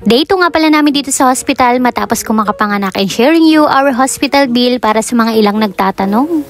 Day 2 nga pala namin dito sa hospital matapos ko makapanganak and sharing you our hospital bill para sa mga ilang nagtatanong.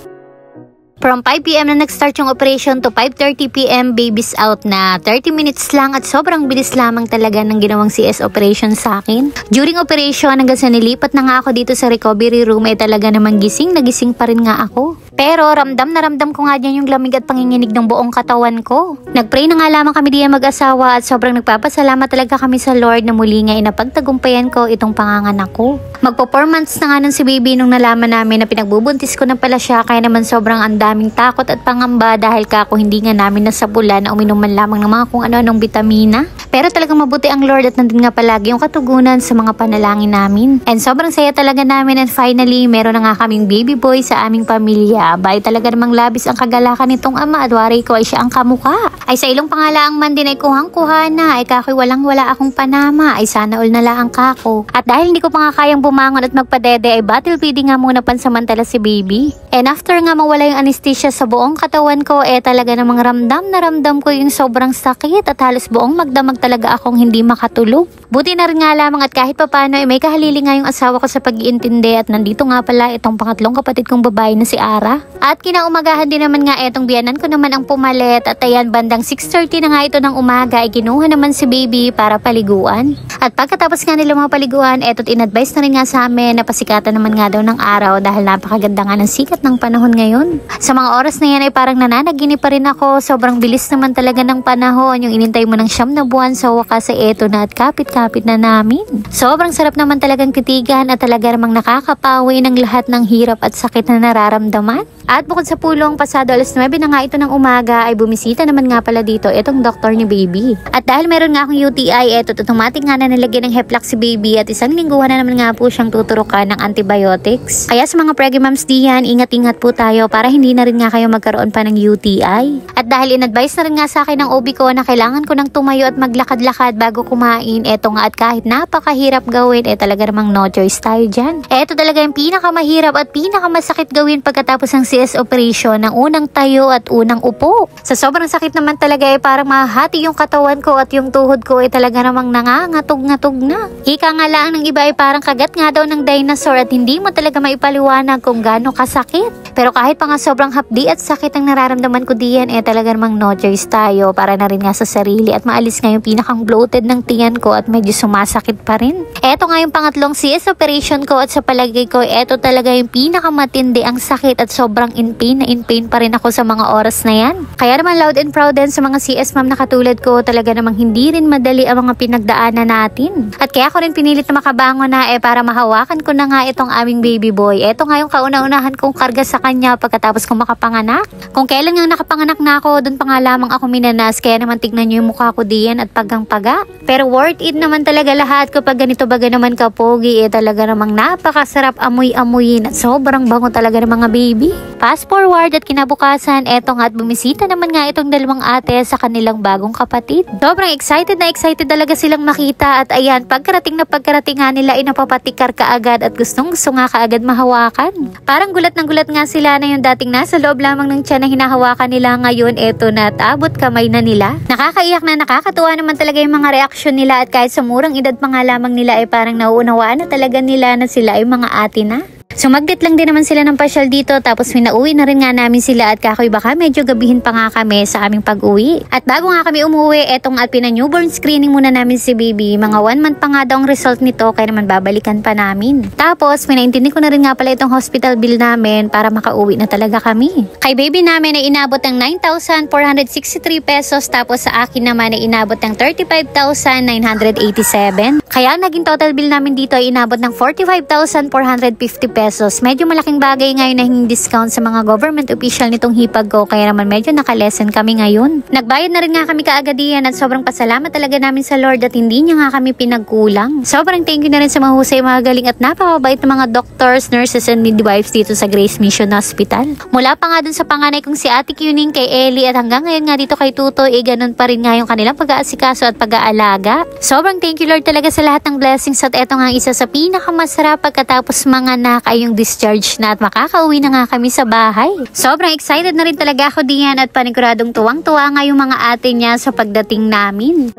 From 5 PM na nag-start yung operation to 5:30 PM, babies out na. 30 minutes lang at sobrang bilis lamang talaga ng ginawang CS operation sa akin. During operation, hanggang sa nilipat na nga ako dito sa recovery room, talaga namang gising pa rin nga ako. Pero ramdam na ramdam ko nga dyan yung lamig at panginginig ng buong katawan ko. Nagpray na nga lamang kami diyan mag-asawa at sobrang nagpapasalamat talaga kami sa Lord na muli nga inapagtagumpayan ko itong panganganak ko. Magpo 4 months na nga nun si baby nung nalaman namin na pinagbubuntis ko na pala siya, kaya naman sobrang daming takot at pangamba dahil kako hindi nga namin nasabulan na uminom man lamang ng mga kung ano-anong bitamina. Pero talagang mabuti ang Lord at nandun nga palagi yung katugunan sa mga panalangin namin. And sobrang saya talaga namin and finally meron na nga kaming baby boy sa aming pamilya. Abay, talaga namang labis ang kagalakan nitong ama at waray ko ay siya ang kamukha. Ay sa ilong pangalaang man din ay kuhang-kuha na, ay kakoy walang-wala akong panama, ay sana all na lang kako. At dahil hindi ko pa nga kayang bumangon at magpadede ay bottle feeding nga muna pansamantala si baby. And after nga mawala yung anesthesia sa buong katawan ko, talaga namang ramdam na ramdam ko yung sobrang sakit at halos buong magdamag talaga akong hindi makatulog. Buti na rin nga lamang at kahit papano may kahalili nga yung asawa ko sa pag-iintindi at nandito nga pala itong pangatlong kapatid kong babae na si Ara. At kinaumagahan din naman nga etong biyanan ko naman ang pumalit at ayan bandang 6:30 na nga ito ng umaga ay kinuha naman si baby para paliguan. At pagkatapos nga nila mga paliguan, eto't in-advise na rin nga sa amin na pasikatan naman nga daw ng araw dahil napakaganda nga ng sikat ng panahon ngayon. Sa mga oras na yan ay parang nananaginip pa rin ako, sobrang bilis naman talaga ng panahon, yung inintay mo ng 9 na buwan sa wakas ay eto na at kapit-kapit na namin. Sobrang sarap naman talagang titigan at talaga namang nakakapawi ng lahat ng hirap at sakit na nararamdaman. At bukod sa pulong, pasado alas 9 na nga ito ng umaga ay bumisita naman nga pala dito itong doktor ni baby. At dahil meron nga akong UTI, eto't automatic nga na nilagyan ng Heplock si baby at isang lingguhan na naman nga po siyang tuturukan ng antibiotics. Kaya sa mga preggy moms diyan, ingat-ingat po tayo para hindi na rin nga kayo magkaroon pa ng UTI. At dahil in-advise na rin nga sa akin ng OB ko na kailangan ko ng tumayo at maglakad-lakad bago kumain, eto nga at kahit napakahirap gawin, talaga namang no choice tayo dyan. Eto talaga yung pinakamahirap at pinakamasakit gawin pagkatapos ng CS operation, ng unang tayo at unang upo. Sa sobrang sakit naman talaga parang mahati yung katawan ko at yung tuhod ko talaga namang nangangatog-ngatog na. Ika nga lang ng iba ay parang kagat nga daw ng dinosaur at hindi mo talaga maipaliwanag kung gaano kasakit. Pero kahit pa nga sobrang hapdi at sakit ang nararamdaman ko diyan, talaga namang no choice tayo para na rin nga sa sarili at maalis nga yung pinakang bloated ng tiyan ko at medyo sumasakit pa rin. Eto nga yung pangatlong CS operation ko at sa palagay ko, eto talaga yung pinakamatindi ang sakit at sobrang in pain pa rin ako sa mga oras na yan. Kaya naman loud and proud din sa mga CS ma'am na katulad ko, talaga namang hindi rin madali ang mga pinagdaanan natin. At kaya ko rin pinilit na makabangon na para mahawakan ko na nga itong aming baby boy. Eto nga yung kauna-unahan kong karga sa kanya pagkatapos kong makapanganak. Kung kailan nga nakapanganak na ako, doon pa nga lamang ako minanas, kaya naman tignan nyo yung mukha ko diyan at pagang-paga. Pero worth it naman talaga lahat kapag ganito baga naman kapogi, talaga namang napakasarap amoy-amoyin at sobrang bango talaga ng mga baby. Fast forward at kinabukasan, eto nga at bumisita naman nga itong dalawang ate sa kanilang bagong kapatid. Sobrang excited na excited talaga silang makita at ayan, pagkarating nga nila ay napapatikar kaagad at gustong-gusto nga kaagad mahawakan. Parang gulat ng gulat nga sila na yung dating nasa loob lamang ng tiyan na hinahawakan nila ngayon, eto na at abot kamay na nila. Nakakaiyak na nakakatuwa naman talaga yung mga reaksyon nila at kahit sa murang edad pa nga lamang nila ay parang nauunawaan na talaga nila na sila ay mga ate na. Sumaglit lang din naman sila ng pasyal dito tapos pinauwi na rin nga namin sila at kakoy baka medyo gabihin pa nga kami sa aming pag-uwi. At bago nga kami umuwi, etong at pina-newborn screening muna namin si baby. Mga 1 month pa nga daw ang result nito kaya naman babalikan pa namin. Tapos pinaintindi ko na rin nga pala itong hospital bill namin para makauwi na talaga kami. Kay baby namin ay inabot ng 9,463 pesos tapos sa akin naman ay inabot ng 35,987. Kaya naging total bill namin dito ay inabot ng 45,450 pesos. Medyo malaking bagay ngayon na hinging discount sa mga government official nitong hipag ko, kaya naman medyo nakalesen kami ngayon. Nagbayad na rin nga kami kaagad diyan at sobrang pasalamat talaga namin sa Lord at hindi niya nga kami pinagkulang. Sobrang thank you na rin sa mahusay, mga galing at napakabait na mga doctors, nurses and midwives dito sa Grace Mission Hospital. Mula pa nga dun sa panganay kong si Ate Kuning kay Ellie at hanggang ngayon nga dito kay Tutoy, ganun pa rin nga yung kanilang pag-aasikaso at pag-aalaga. Sobrang thank you Lord talaga sa lahat ng blessings at eto nga isa sa pinakamasarap pagkatapos mga yung discharge na at makakauwi na nga kami sa bahay. Sobrang excited na rin talaga ako diyan at paniguradong tuwang-tuwa nga yung mga ate niya sa pagdating namin.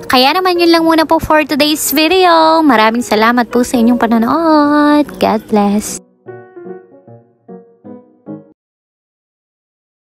Kaya naman yun lang muna po for today's video. Maraming salamat po sa inyong panonood. God bless.